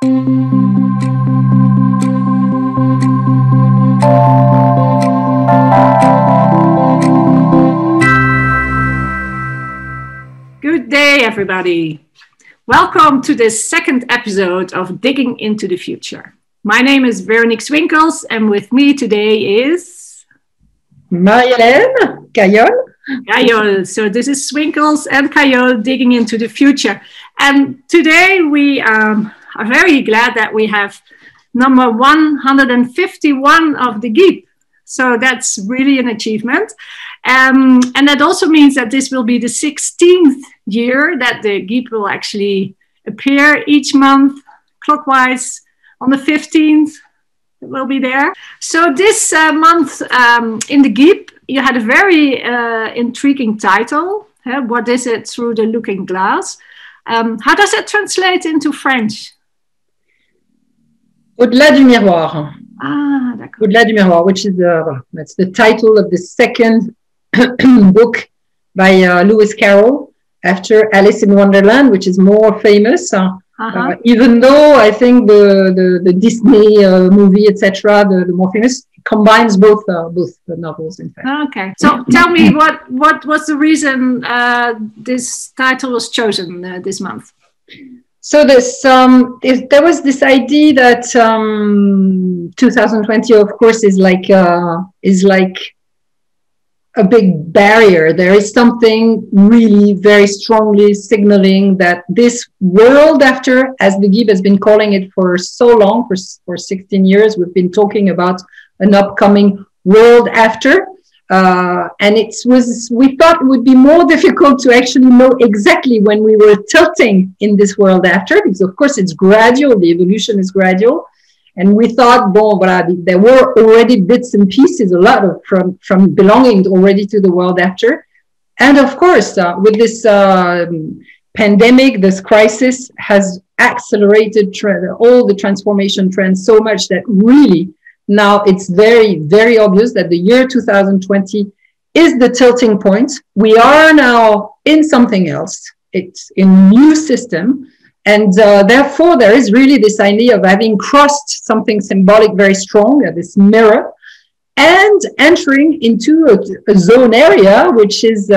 Good day, everybody. Welcome to this second episode of Digging into the Future. My name is Véronique Swinkels, and with me today is Marie-Hélène Caillol. So this is Swinkels and Caillol digging into the future. And today we are very glad that we have number 151 of the GEAB. So that's really an achievement. And that also means that this will be the 16th year that the GEAB will actually appear each month clockwise on the 15th. It will be there. So this month in the GEAB, you had a very intriguing title. What is it through the looking glass? How does it translate into French? Au-delà du miroir. Ah, d'accord. Au-delà du miroir, which is that's the title of the second book by Lewis Carroll after Alice in Wonderland, which is more famous. Even though I think the Disney movie, etc., the more famous, combines both novels, in fact. Okay. So tell me, what was the reason this title was chosen this month? So there was this idea that 2020, of course, is like a big barrier. There is something really very strongly signaling that this world after, as the GEAB has been calling it for so long, for 16 years, we've been talking about an upcoming world after. And we thought it would be more difficult to actually know exactly when we were tilting in this world after, because of course it's gradual, the evolution is gradual. And we thought, there were already bits and pieces, a lot of from belonging already to the world after. And of course, with this pandemic, this crisis has accelerated all the transformation trends so much that really now it's very, very obvious that the year 2020 is the tilting point. We are now in something else. It's a new system. And therefore, there is really this idea of having crossed something symbolic very strong, this mirror, and entering into a zone area, which is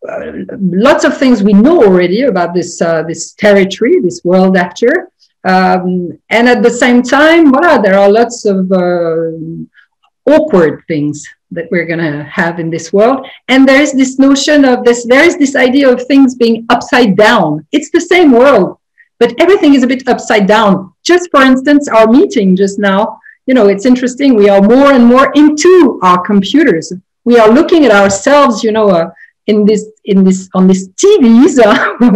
lots of things we know already about this territory, this world after. And at the same time, there are lots of awkward things that we're going to have in this world. And there is this notion of there is this idea of things being upside down. It's the same world, but everything is a bit upside down. Just for instance, our meeting just now, it's interesting. We are more and more into our computers. We are looking at ourselves, on these TVs,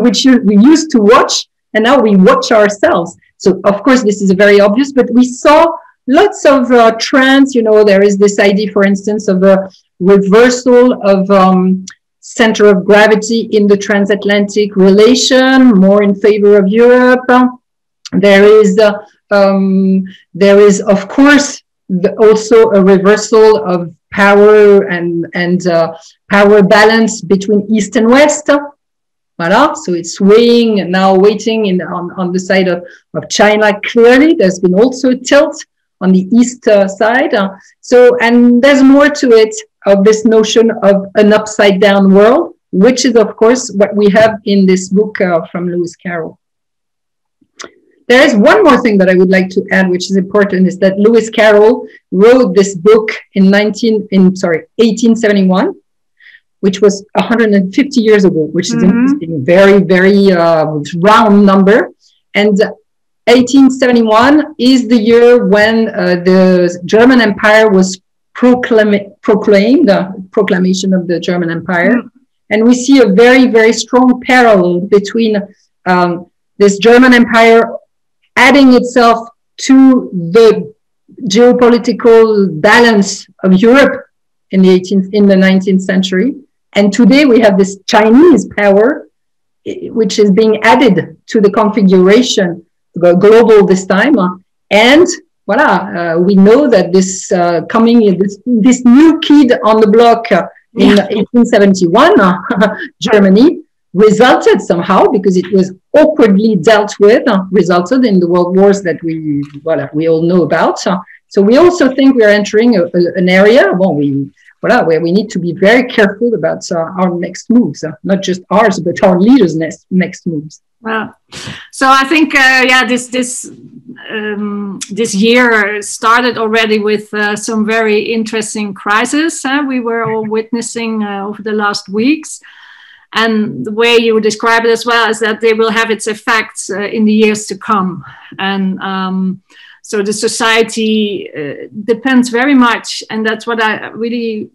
which we used to watch, and now we watch ourselves. So of course, this is very obvious, but we saw lots of trends. There is this idea, for instance, of a reversal of center of gravity in the transatlantic relation, more in favor of Europe. There is, of course, also a reversal of power and power balance between East and West. Voilà. So it's swaying and now waiting on the side of China. Clearly, there's been also a tilt on the east side. And there's more to it of this notion of an upside down world, which is, of course, what we have in this book from Lewis Carroll. There is one more thing that I would like to add, which is important, is that Lewis Carroll wrote this book in 1871, which was 150 years ago, which is interesting, very, very round number. And 1871 is the year when the German Empire was proclaimed, proclamation of the German Empire. And we see a very, very strong parallel between this German Empire adding itself to the geopolitical balance of Europe in the 19th century. And today we have this Chinese power, which is being added to the configuration, global this time. And we know that this this new kid on the block in 1871, Germany, resulted somehow, because it was awkwardly dealt with, resulted in the world wars that we all know about. So we also think we are entering an area where we need to be very careful about our next moves, not just ours, but our leaders' next moves. Well, so I think this year started already with some very interesting crises we were all witnessing over the last weeks. And the way you describe it as well is that they will have its effects in the years to come. And so the society depends very much. And that's what I really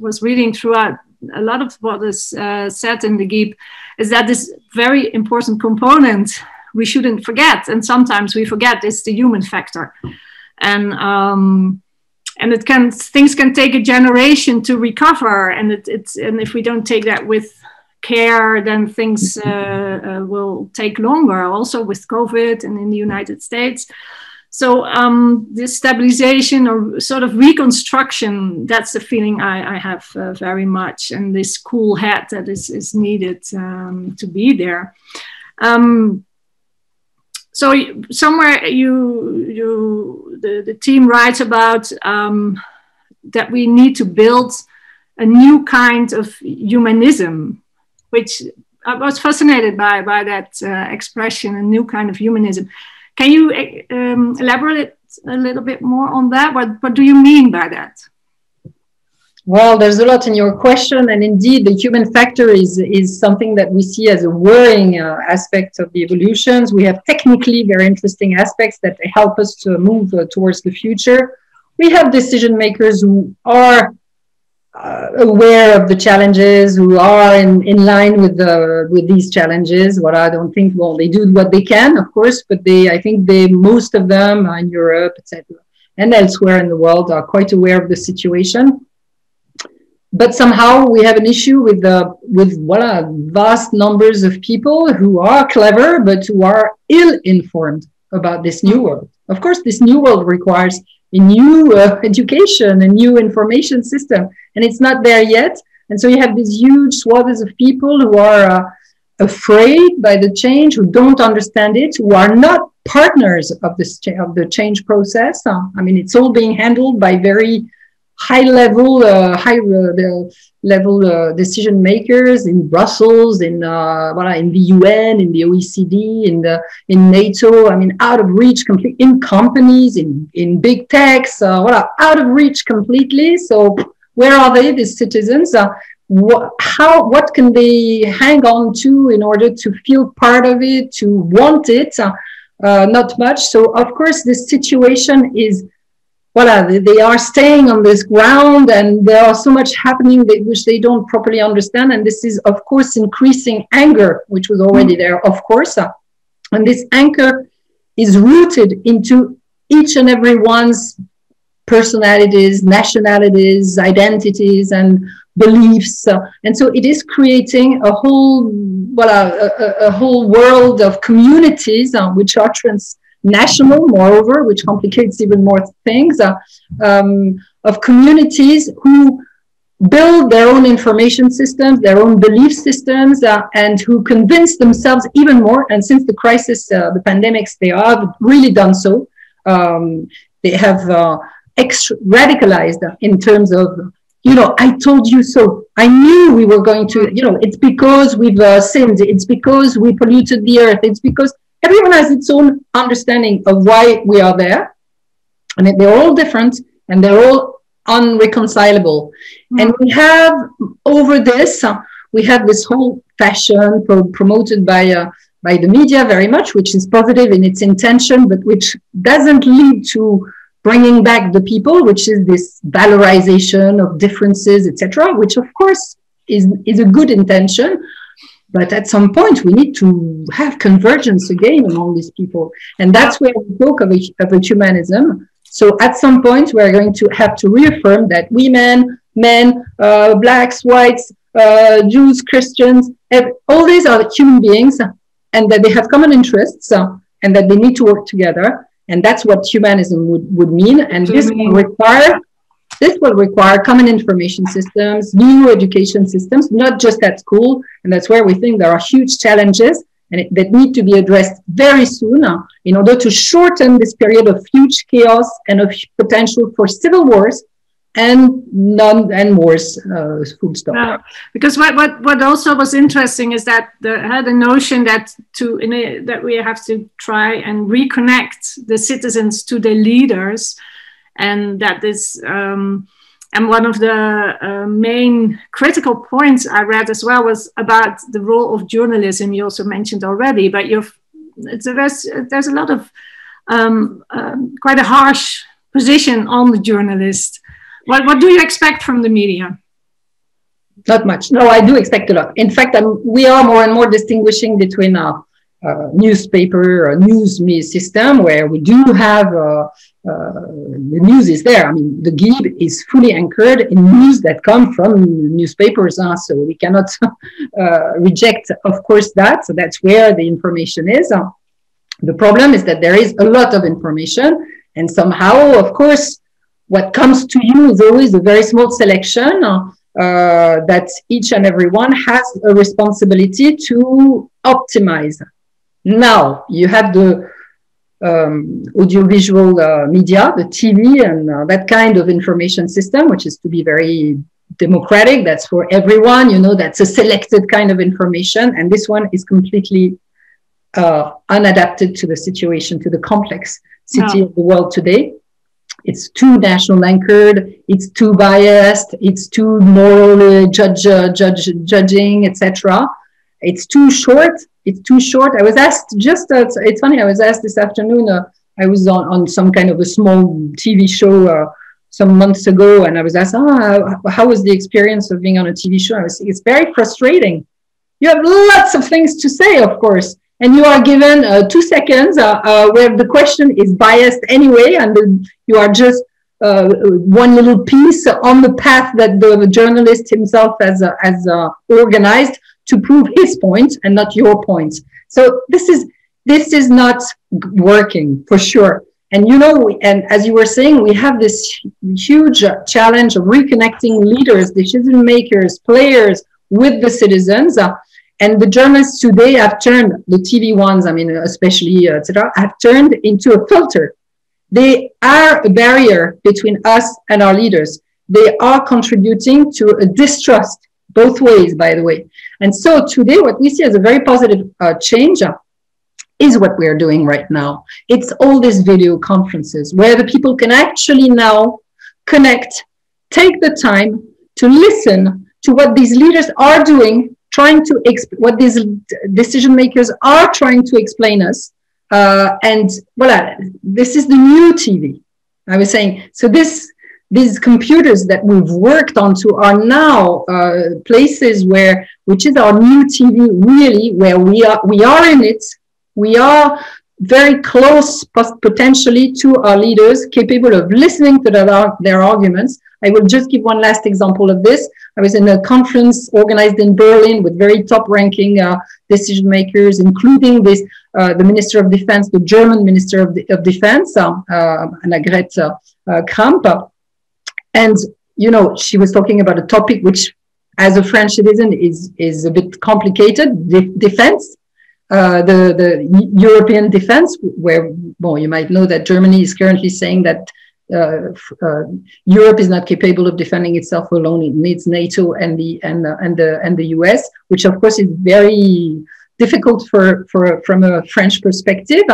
was reading throughout a lot of what is said in the GEAB, is that this very important component we shouldn't forget. And sometimes we forget it's the human factor. And things can take a generation to recover. And and if we don't take that with care, then things will take longer, also with COVID and in the United States. So this stabilization or sort of reconstruction, that's the feeling I have very much, and this cool head that is needed to be there. So somewhere the team writes about that we need to build a new kind of humanism, which I was fascinated by that expression, a new kind of humanism. Can you elaborate a little bit more on that? What do you mean by that? Well, there's a lot in your question, and indeed the human factor is something that we see as a worrying aspect of the evolutions. We have technically very interesting aspects that help us to move towards the future. We have decision makers who are aware of the challenges, who are in line with these challenges. What I don't think, well, they do what they can, of course, but I think most of them in Europe, etc., and elsewhere in the world are quite aware of the situation. But somehow we have an issue with vast numbers of people who are clever, but who are ill-informed about this new world. Of course, this new world requires a new education, a new information system, and it's not there yet. And so you have these huge swaths of people who are afraid by the change, who don't understand it, who are not partners of the change process. I mean, it's all being handled by very high level decision makers in Brussels, in the UN, in the OECD, in NATO. I mean, out of reach completely, in companies, in big techs, out of reach completely. So where are they, these citizens? What can they hang on to in order to feel part of it, to want it? Not much. So of course, this situation is, they are staying on this ground, and there are so much happening which they don't properly understand. And this is, of course, increasing anger, which was already there, of course. And this anger is rooted into each and every one's personalities, nationalities, identities, and beliefs. And so it is creating a whole world of communities which are transnational, moreover, which complicates even more things, of communities who build their own information systems, their own belief systems, and who convince themselves even more. And since the crisis, the pandemics, they have really done so. They have radicalized in terms of, I told you so. I knew we were going to, it's because we've sinned. It's because we polluted the earth. It's because everyone has its own understanding of why we are there. And they're all different, and they're all unreconcilable. Mm-hmm. And we have, over this, we have this whole fashion promoted by the media very much, which is positive in its intention, but which doesn't lead to bringing back the people, which is this valorization of differences, etc., which of course is a good intention. But at some point, we need to have convergence again among these people. And that's where we talk of a humanism. So at some point, we're going to have to reaffirm that women, men, blacks, whites, Jews, Christians, all these are human beings, and that they have common interests, and that they need to work together. And that's what humanism would mean. And this will require This will require common information systems, new education systems, not just at school. And that's where we think there are huge challenges that need to be addressed very soon in order to shorten this period of huge chaos and of potential for civil wars and wars, full stop. Yeah, because what also was interesting is that had a notion that that we have to try and reconnect the citizens to their leaders, and that is and one of the main critical points I read as well was about the role of journalism. You also mentioned already, but there's a lot of quite a harsh position on the journalist. What do you expect from the media? Not much. No, I do expect a lot. In fact, we are more and more distinguishing between a newspaper or news system where we do have the news is there. I mean, the GEAB is fully anchored in news that come from newspapers, so we cannot reject, of course, that. So that's where the information is. The problem is that there is a lot of information, and somehow, of course, what comes to you is always a very small selection that each and every one has a responsibility to optimize. Now, you have the audiovisual media, the TV, and that kind of information system, which is to be very democratic. That's for everyone, that's a selected kind of information. And this one is completely unadapted to the situation, to the complexity of the world today. It's too national anchored, it's too biased, it's too morally judging, etc. It's too short. I was asked it's funny, I was asked this afternoon, I was on some kind of a small TV show some months ago, and I was asked, how was the experience of being on a TV show? It's very frustrating. You have lots of things to say, of course, and you are given 2 seconds where the question is biased anyway, and you are just one little piece on the path that the journalist himself has organized to prove his point and not your point. So this is not working for sure. And and as you were saying, we have this huge challenge of reconnecting leaders, decision makers, players with the citizens. And the journalists today have turned, the TV ones, especially, etc., have turned into a filter. They are a barrier between us and our leaders. They are contributing to a distrust, both ways, by the way. And so today, what we see as a very positive change is what we're doing right now. It's all these video conferences where the people can actually now connect, take the time to listen to what these leaders are doing, trying to what these decision makers are trying to explain us. And voila, this is the new TV. I was saying, so these computers that we've worked onto are now places which is our new TV, really, where we are in it. We are very close, potentially, to our leaders, capable of listening to their arguments. I will just give one last example of this. I was in a conference organized in Berlin with very top-ranking decision makers, including the Minister of Defense, the German Minister of Defense, Annegret Kramp. And, she was talking about a topic which, as a French citizen, is a bit complicated, defense. The European defense, where, you might know that Germany is currently saying that Europe is not capable of defending itself alone. It needs NATO and the US, which of course is very difficult from a French perspective,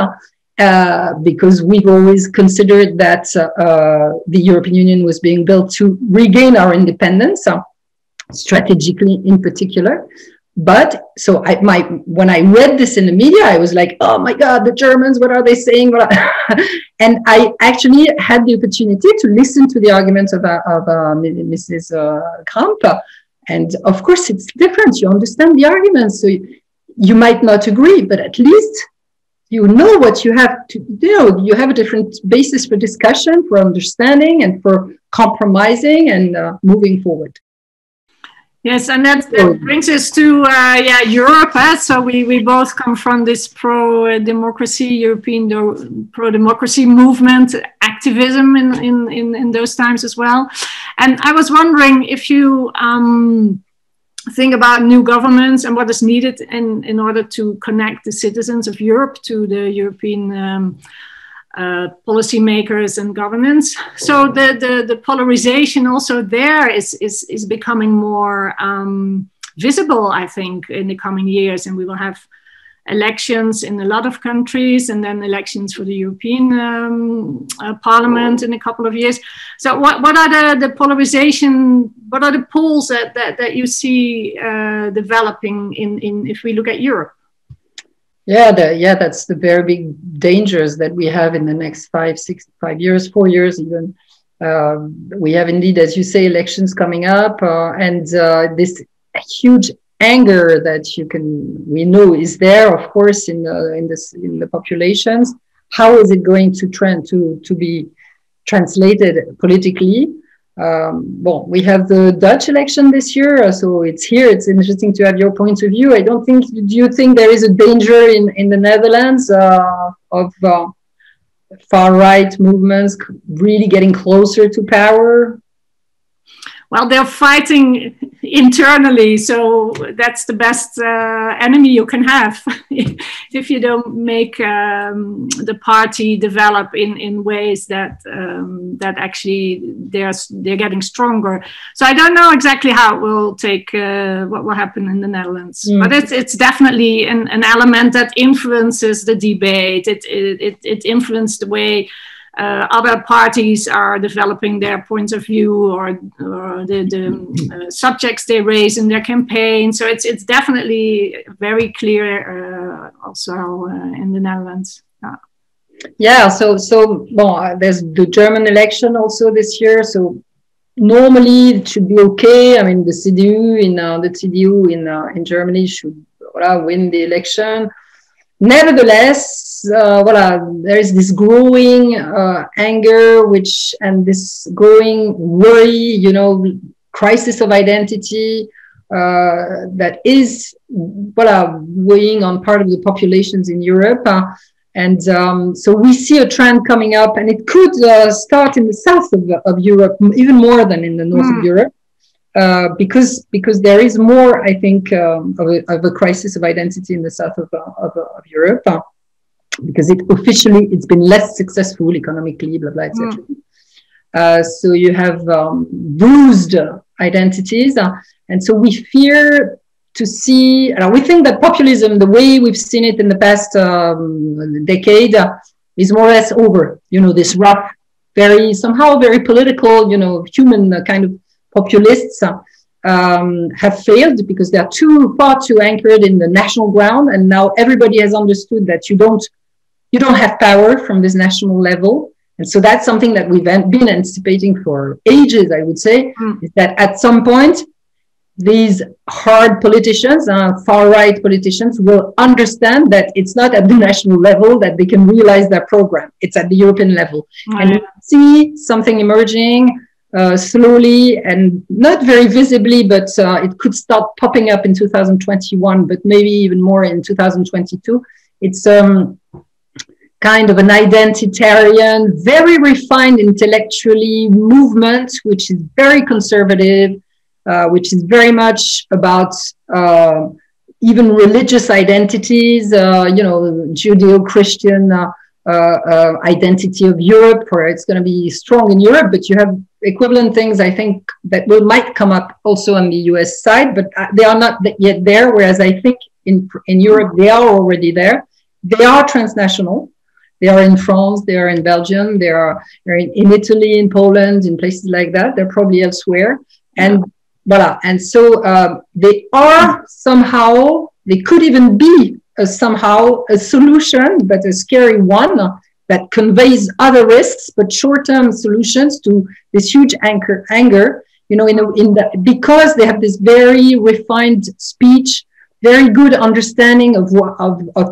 because we've always considered that the European Union was being built to regain our independence, strategically in particular. But so when I read this in the media, I was like, oh my God, the Germans, what are they saying? And I actually had the opportunity to listen to the arguments of Mrs. Kramp. And of course, it's different. You understand the arguments. So you might not agree, but at least you know what you have to do. You have a different basis for discussion, for understanding, and for compromising and moving forward. Yes, and that brings us to Europe. So we both come from this pro-democracy, European pro-democracy movement, activism in those times as well. And I was wondering if you think about new governments and what is needed in order to connect the citizens of Europe to the European policymakers and governance. So the polarization also there is becoming more visible, I think, in the coming years, and we will have elections in a lot of countries, and then elections for the European Parliament in a couple of years. So what are the polarization? What are the poles that you see developing in if we look at Europe? Yeah, that's the very big dangers that we have in the next 4 years even. We have indeed, as you say, elections coming up, and this huge anger that we know is there, of course, in the populations. How is it going to be translated politically? We have the Dutch election this year, so it's here. It's interesting to have your point of view. Do you think there is a danger in the Netherlands of far-right movements really getting closer to power? Well, they're fighting internally, so that's the best enemy you can have if you don't make the party develop in ways that actually they're getting stronger. So I don't know exactly how it will take, what will happen in the Netherlands, but it's definitely an element that influences the debate. It influences the way other parties are developing their points of view or the subjects they raise in their campaign. So it's definitely very clear also in the Netherlands. Yeah. So there's the German election also this year. So normally it should be okay. I mean, the CDU in Germany should win the election. Nevertheless, there is this growing anger, and this growing worry, crisis of identity that is weighing on part of the populations in Europe. So we see a trend coming up, and it could start in the south of Europe, even more than in the north of Europe. Because there is more, I think, of a crisis of identity in the south of Europe, because it's been less successful economically, blah, blah, etc. So you have bruised identities, and so we fear to see. We think that populism, the way we've seen it in the past decade, is more or less over. This rough, somehow very political, human kind of populists have failed because they are far too anchored in the national ground, and now everybody has understood that you don't have power from this national level. And so that's something that we've been anticipating for ages, I would say, is that at some point these hard politicians, far-right politicians, will understand that it's not at the national level that they can realize their program. It's at the European level. And we see something emerging slowly and not very visibly, but it could start popping up in 2021, but maybe even more in 2022. It's kind of an identitarian, very refined intellectually movement, which is very conservative, which is very much about even religious identities, Judeo-Christian identity of Europe, where it's going to be strong in Europe, but you have equivalent things, I think, that might come up also on the US side, but they are not yet there, whereas I think in Europe, they are already there. They are transnational. They are in France, they are in Belgium, they are in Italy, in Poland, in places like that. They're probably elsewhere. And voila. And so they are somehow, they could even be somehow a solution, but a scary one that conveys other risks, but short-term solutions to this huge anger, because they have this very refined speech, very good understanding of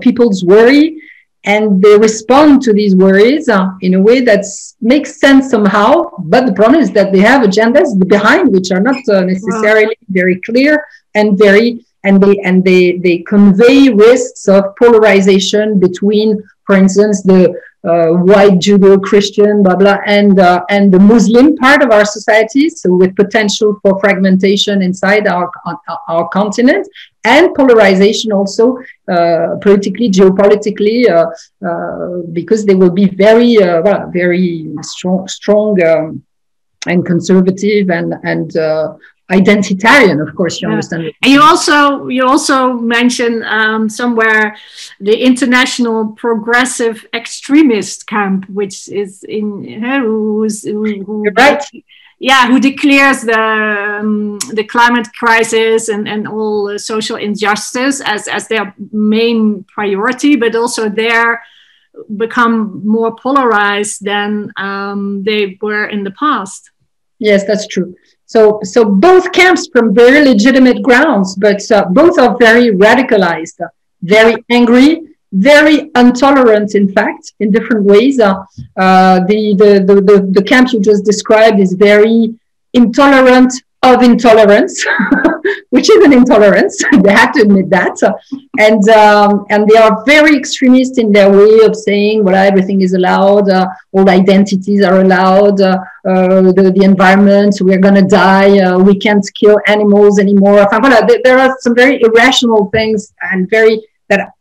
people's worry, and they respond to these worries in a way that makes sense somehow. But the problem is that they have agendas behind which are not necessarily very clear and they convey risks of polarization between, for instance, the white Judo-Christian, blah blah, and the Muslim part of our society. So with potential for fragmentation inside our continent, and polarization also politically, geopolitically, because they will be very strong and conservative and identitarian, of course, you understand. And you also mentioned somewhere the international progressive extremist camp, which is You're right. Yeah, who declares the climate crisis and all social injustice as their main priority, but also they're become more polarized than they were in the past. Yes, that's true. So both camps from very legitimate grounds, but both are very radicalized, very angry, very intolerant, in fact, in different ways. The camp you just described is very intolerant of intolerance, which is an intolerance. They have to admit that. And they are very extremist in their way of saying, well, everything is allowed, all identities are allowed, the environment, we're going to die, we can't kill animals anymore. There are some very irrational things and that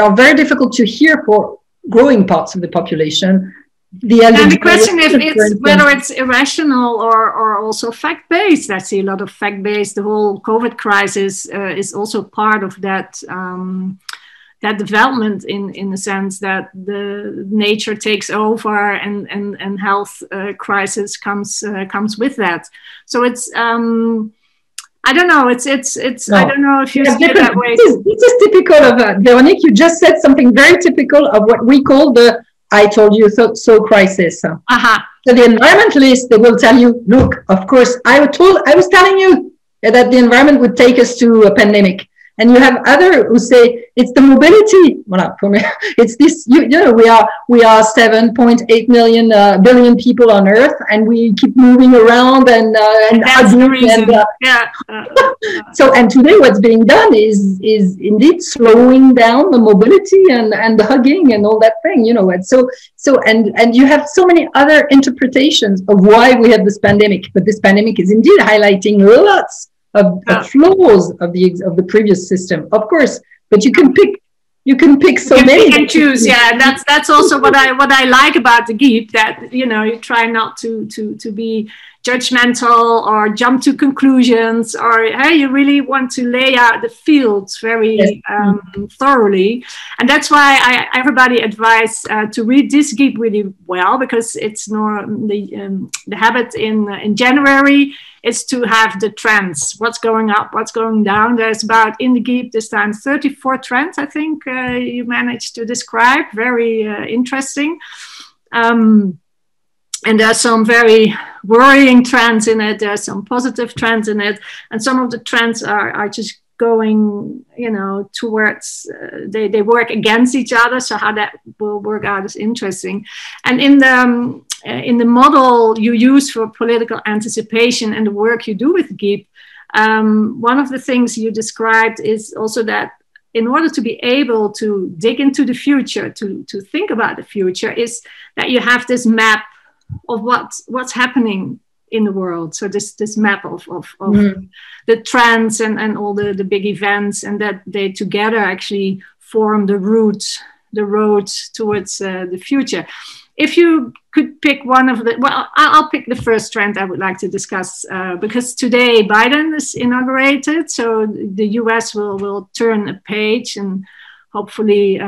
are very difficult to hear for growing parts of the population. And the question is whether it's irrational or also fact-based. I see a lot of fact-based. The whole COVID crisis is also part of that that development in the sense that the nature takes over and health crisis comes with that. So it's I don't know. It's no. I don't know if you see it that way. This is typical of Véronique. You just said something very typical of what we call the "I told you so" crisis. So the environmentalists, they will tell you, look, of course, I was telling you that the environment would take us to a pandemic. And you have others who say it's the mobility. Voilà, for me, it's this. You know, we are 7.8 billion people on Earth, and we keep moving around and that's the reason. So, and today what's being done is indeed slowing down the mobility and the hugging and all that thing. You know, and so you have so many other interpretations of why we have this pandemic. But this pandemic is indeed highlighting lots of flaws of the previous system, of course, but you can pick so many. You can choose, yeah. That's also what I like about the GEAB, that you try not to be judgmental or jump to conclusions, or hey, you really want to lay out the fields very thoroughly, and that's why everybody advise to read this GEAB really well, because it's the habit in January is to have the trends, what's going up, what's going down. There's about, in the GEAB this time, 34 trends, I think you managed to describe, very interesting. And there's some very worrying trends in it, there's some positive trends in it, and some of the trends are just going, towards, they work against each other, so how that will work out is interesting. And in the model you use for political anticipation and the work you do with GEAB, one of the things you described is also that in order to be able to dig into the future, to think about the future, is that you have this map of what's happening in the world. So this map of the trends and all the big events, and that they together actually form the road towards the future. If you could pick one of I'll pick the first trend I would like to discuss, because today Biden is inaugurated, so the US will turn a page, and hopefully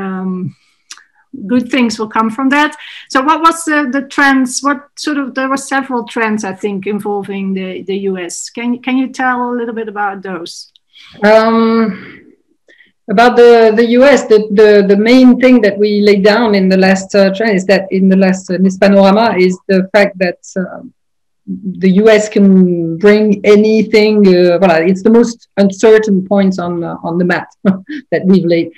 good things will come from that. So what was the trends? There were several trends, I think, involving the US. Can you tell a little bit about those? About the US, the main thing that we laid down in the last trend is that in this panorama is the fact that the US can bring anything. It's the most uncertain point on the map that we've laid.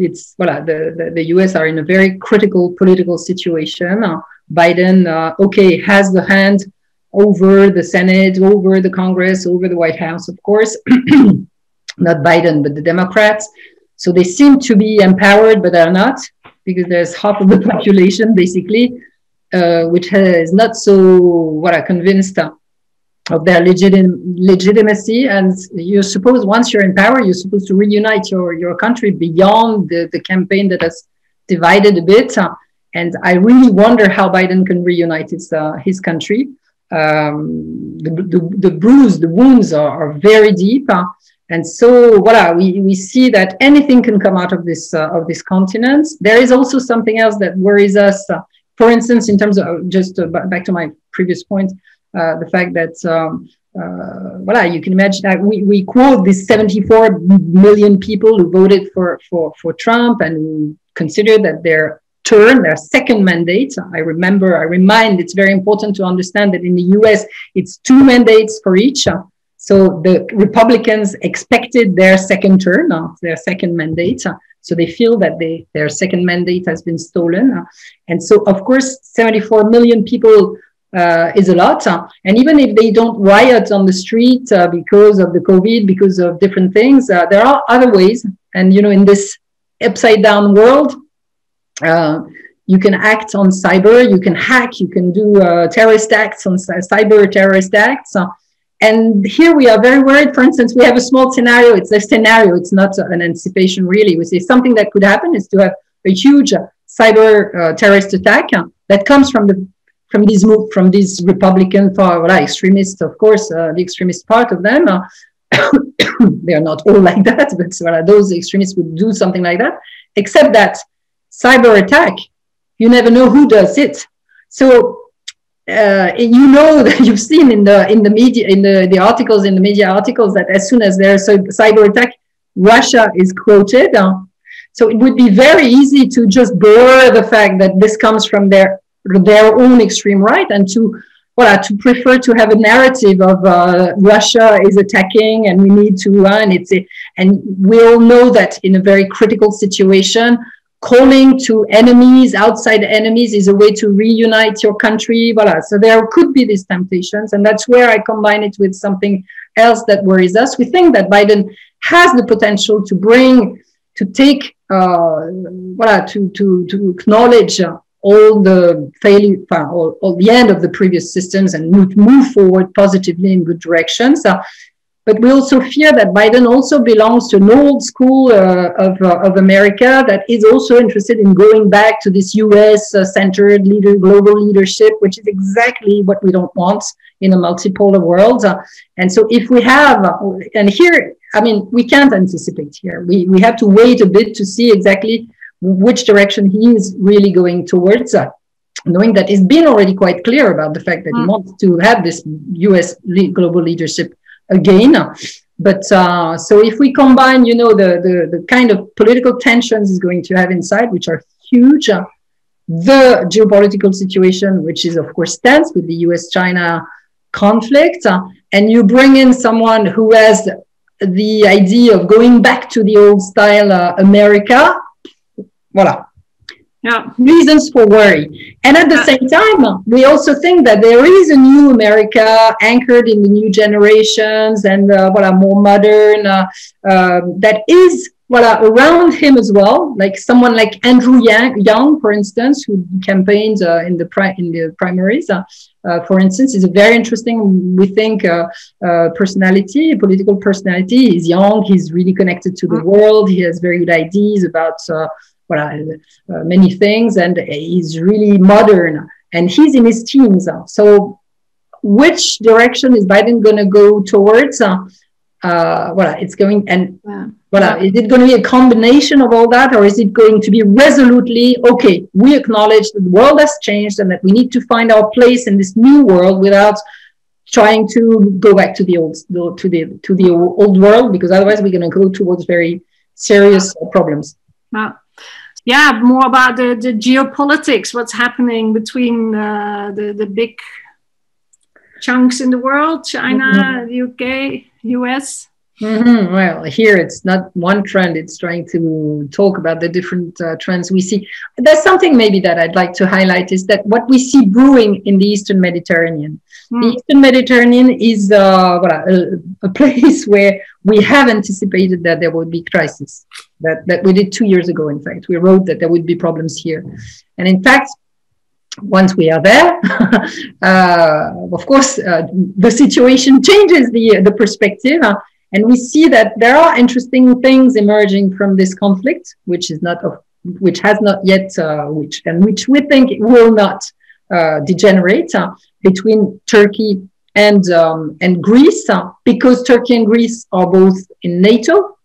It's the US are in a very critical political situation. Biden, has the hand over the Senate, over the Congress, over the White House, of course. Not Biden, but the Democrats. So they seem to be empowered, but they're not, because there's half of the population, basically, which is not so convinced of their legitimacy. And you're supposed, once you're in power, you're supposed to reunite your country beyond the campaign that has divided a bit. And I really wonder how Biden can reunite his country. The wounds are very deep. And so we see that anything can come out of this continent. There is also something else that worries us. For instance, in terms of, just back to my previous point, the fact that you can imagine that we quote these 74 million people who voted for Trump and who consider that their second mandate. I remind, it's very important to understand that in the US, it's 2 mandates for each. So the Republicans expected their second term, their second mandate. So they feel that their second mandate has been stolen. And so, of course, 74 million people is a lot. And even if they don't riot on the street because of the COVID, because of different things, there are other ways. And, in this upside down world, you can act on cyber, you can hack, you can do terrorist acts on cyber terrorist acts. And here we are very worried. For instance, we have a small scenario. It's a scenario. It's not an anticipation, really. We say something that could happen is to have a huge cyber terrorist attack that comes from these Republican extremists. Of course, the extremist part of them. They are not all like that, but those extremists would do something like that. Except that cyber attack, you never know who does it. So. That you've seen in the media, in the articles, in the media articles, that as soon as there's a cyber attack, Russia is quoted. So it would be very easy to just blur the fact that this comes from their own extreme right, and to prefer to have a narrative of Russia is attacking and we need to run. And we all know that in a very critical situation, calling to enemies, outside enemies, is a way to reunite your country. So there could be these temptations, and that's where I combine it with something else that worries us. We think that Biden has the potential to acknowledge all the failure, all the end of the previous systems, and move forward positively in good directions. But we also fear that Biden also belongs to an old school of America that is also interested in going back to this US-centered global leadership, which is exactly what we don't want in a multipolar world. And so if we have, and here, we can't anticipate here. We have to wait a bit to see exactly which direction he is really going towards, knowing that he's been already quite clear about the fact that he wants to have this US global leadership again. But so if we combine, the kind of political tensions he's going to have inside, which are huge, the geopolitical situation, which is of course tense with the US-China conflict, and you bring in someone who has the idea of going back to the old style America, reasons for worry. And at the same time, we also think that there is a new America anchored in the new generations and more modern, that is around him as well, like someone like Andrew Young, for instance, who campaigned in the primaries. For instance, is a very interesting, we think, personality, political personality. He's young, he's really connected to the world, he has very good ideas about many things, and he's really modern, and he's in his teens. So which direction is Biden going to go towards? It's going, and is it going to be a combination of all that, or is it going to be resolutely, okay, we acknowledge that the world has changed and that we need to find our place in this new world without trying to go back to the old world, because otherwise we're going to go towards very serious problems. Yeah, more about the geopolitics, what's happening between the big chunks in the world, China, UK, US. Well, here it's not one trend. It's trying to talk about the different trends we see. There's something maybe that I'd like to highlight is that what we see brewing in the Eastern Mediterranean. The Eastern Mediterranean is a place where we have anticipated that there would be crisis. That we did 2 years ago, in fact. We wrote that there would be problems here. And in fact, once we are there, of course, the situation changes the perspective. And we see that there are interesting things emerging from this conflict, which has not yet, which we think will not degenerate between Turkey and Greece, because Turkey and Greece are both in NATO,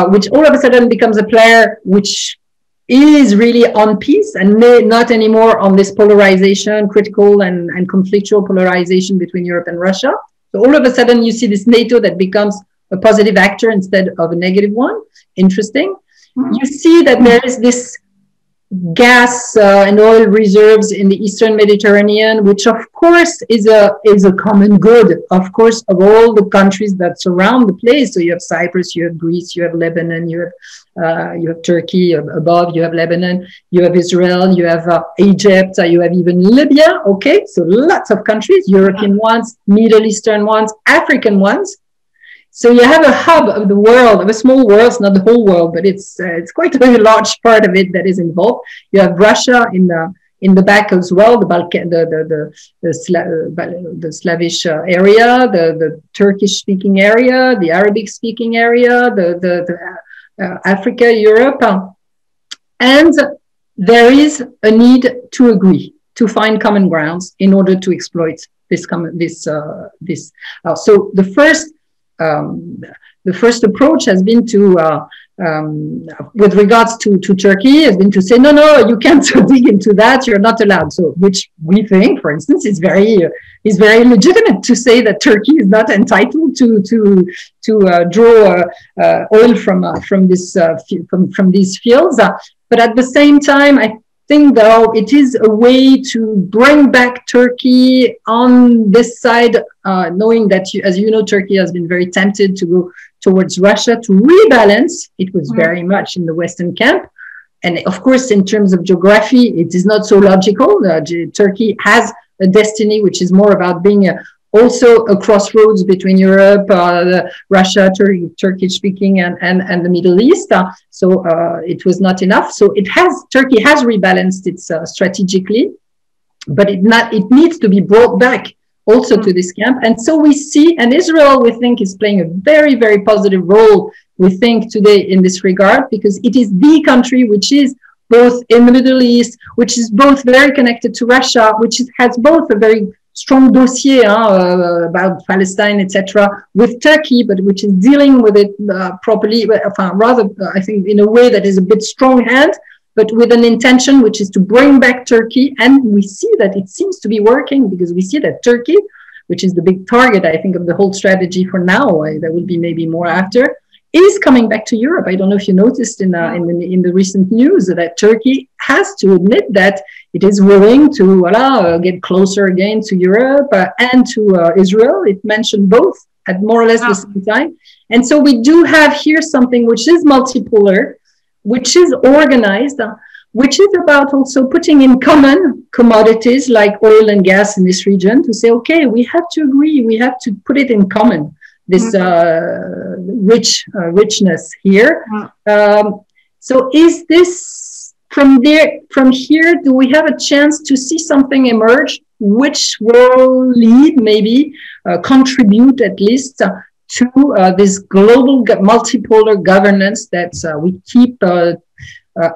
which all of a sudden becomes a player which is really on peace and not anymore on this polarization, critical and conflictual polarization between Europe and Russia. So all of a sudden, you see this NATO that becomes a positive actor instead of a negative one. Interesting. You see that there is this gas and oil reserves in the Eastern Mediterranean, which of course is a common good, of course, of all the countries that surround the place. So you have Cyprus, you have Greece, you have Lebanon, you have Turkey above, you have Lebanon, you have Israel, you have Egypt, you have even Libya. Okay, so lots of countries, European ones, Middle Eastern ones, African ones. So you have a hub of the world, of a small world. It's not the whole world, but it's quite a large part of it that is involved. You have Russia in the back as well, the Balkan, the Slavish area, the Turkish-speaking area, the Arabic-speaking area, the Africa, Europe, and there is a need to agree, to find common grounds in order to exploit this. So the first approach has been to, with regards to Turkey, has been to say, no, you can't dig into that, you're not allowed. So, which we think, for instance, is very legitimate to say that Turkey is not entitled to draw oil from these fields. But at the same time, I think, though, it is a way to bring back Turkey on this side, knowing that, as you know, Turkey has been very tempted to go towards Russia to rebalance. It was very much in the Western camp. And of course, in terms of geography, it is not so logical. Turkey has a destiny which is more about being also a crossroads between Europe, Russia, Turkish-speaking, and the Middle East. So it was not enough. So Turkey has rebalanced it strategically, but it needs to be brought back also to this camp. And so we see, and Israel, we think, is playing a very, very positive role, we think, today in this regard, because it is the country which is both in the Middle East, which is both very connected to Russia, which has both a very strong dossier about Palestine, etc., with Turkey, but which is dealing with it properly, rather, I think, in a way that is a bit strong-hand, but with an intention which is to bring back Turkey. And we see that it seems to be working, because we see that Turkey, which is the big target, I think, of the whole strategy for now, there will be maybe more after, is coming back to Europe. I don't know if you noticed in the recent news that Turkey has to admit that it is willing to get closer again to Europe and to Israel. It mentioned both at more or less the same time. And so we do have here something which is multipolar, which is organized, which is about also putting in common commodities like oil and gas in this region to say, okay, we have to agree, we have to put it in common, this richness here. So is this, from here, do we have a chance to see something emerge which will lead, maybe contribute at least to this global multipolar governance that we keep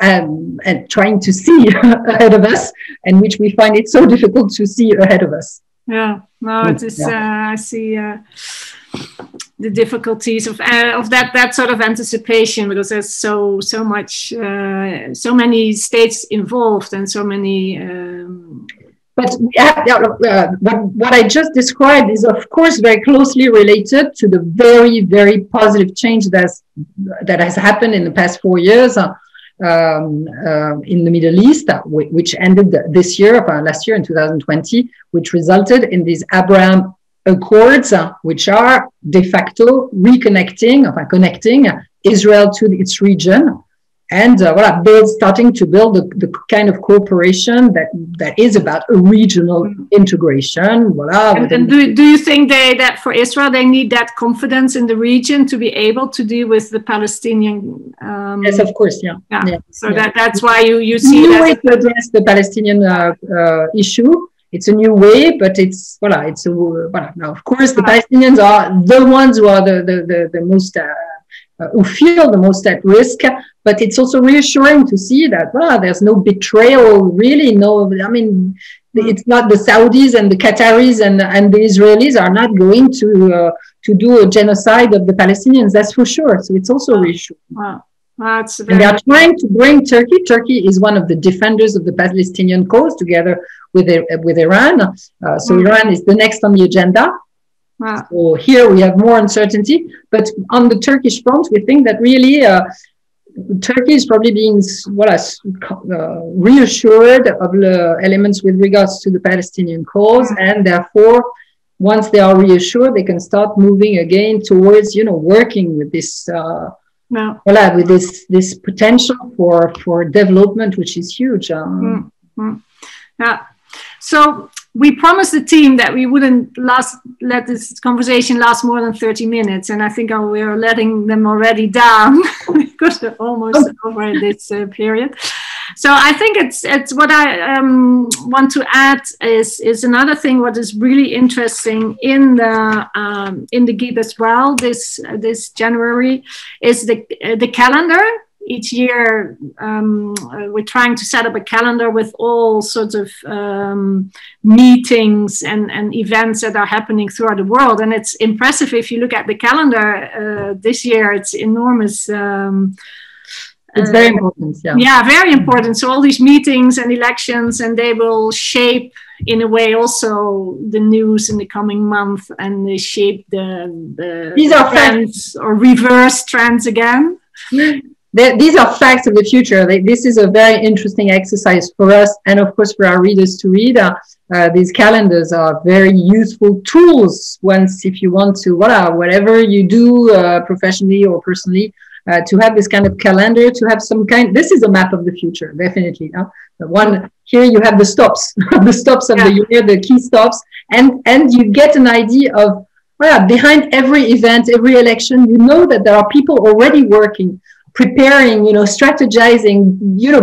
and trying to see ahead of us, and which we find it so difficult to see ahead of us? Yeah, no, it is. I see the difficulties of that sort of anticipation, because there's so much, so many states involved, and so many. But what I just described is, of course, very closely related to the very, very positive change that has happened in the past 4 years in the Middle East, which ended this year, last year in 2020, which resulted in this Abraham accords, which are de facto connecting Israel to its region, and starting to build the kind of cooperation that is about a regional integration. And do you think that for Israel they need that confidence in the region to be able to deal with the Palestinian? Yes, of course, yeah. So that's why you see a new way to address the Palestinian issue. It's a new way, but it's now, of course, the Palestinians are the ones who are the most who feel the most at risk. But it's also reassuring to see that there's no betrayal, really. No, I mean, it's not the Saudis and the Qataris and the Israelis are not going to do a genocide of the Palestinians. That's for sure. So it's also reassuring. Wow. And they are trying to bring Turkey. Turkey is one of the defenders of the Palestinian cause, together with Iran. So Iran is the next on the agenda. Wow. So here we have more uncertainty. But on the Turkish front, we think that really Turkey is probably being reassured of the elements with regards to the Palestinian cause, and therefore, once they are reassured, they can start moving again towards, working with this. With this potential for development, which is huge. So we promised the team that we wouldn't let this conversation last more than 30 minutes, and I think we're letting them already down because we're almost over this period. So I think it's what I want to add is another thing. What is really interesting in the GEAB as well this January is the calendar. Each year we're trying to set up a calendar with all sorts of meetings and events that are happening throughout the world, and it's impressive if you look at the calendar this year. It's enormous. It's very important. Yeah, very important. So all these meetings and elections, and they will shape, in a way, also the news in the coming month, and they shape the these are trends or reverse trends again. These are facts of the future. This is a very interesting exercise for us, and of course for our readers to read. These calendars are very useful tools once, if you want to, whatever you do professionally or personally, to have this kind of calendar, to have some kind. This is a map of the future, definitely. The one here, you have the stops, the stops of the year, the key stops, and you get an idea of behind every event, every election. You know that there are people already working, preparing, strategizing,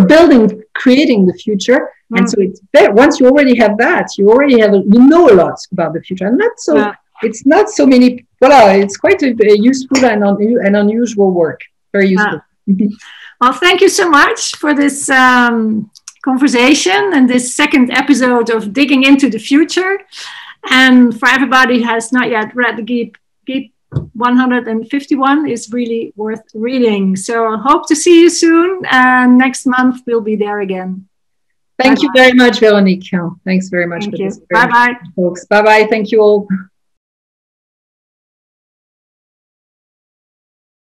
building, creating the future. And so it's once you already have that, you already have you know a lot about the future, and that's so. It's not so many. It's quite a useful and unusual work. Very useful. Well, thank you so much for this conversation and this second episode of Digging into the Future. And for everybody who has not yet read the GEAB 151 is really worth reading. So I hope to see you soon. And next month we'll be there again. Thank you very much, Véronique. Thanks very much for this. Bye-bye. Folks. Bye-bye. Thank you all.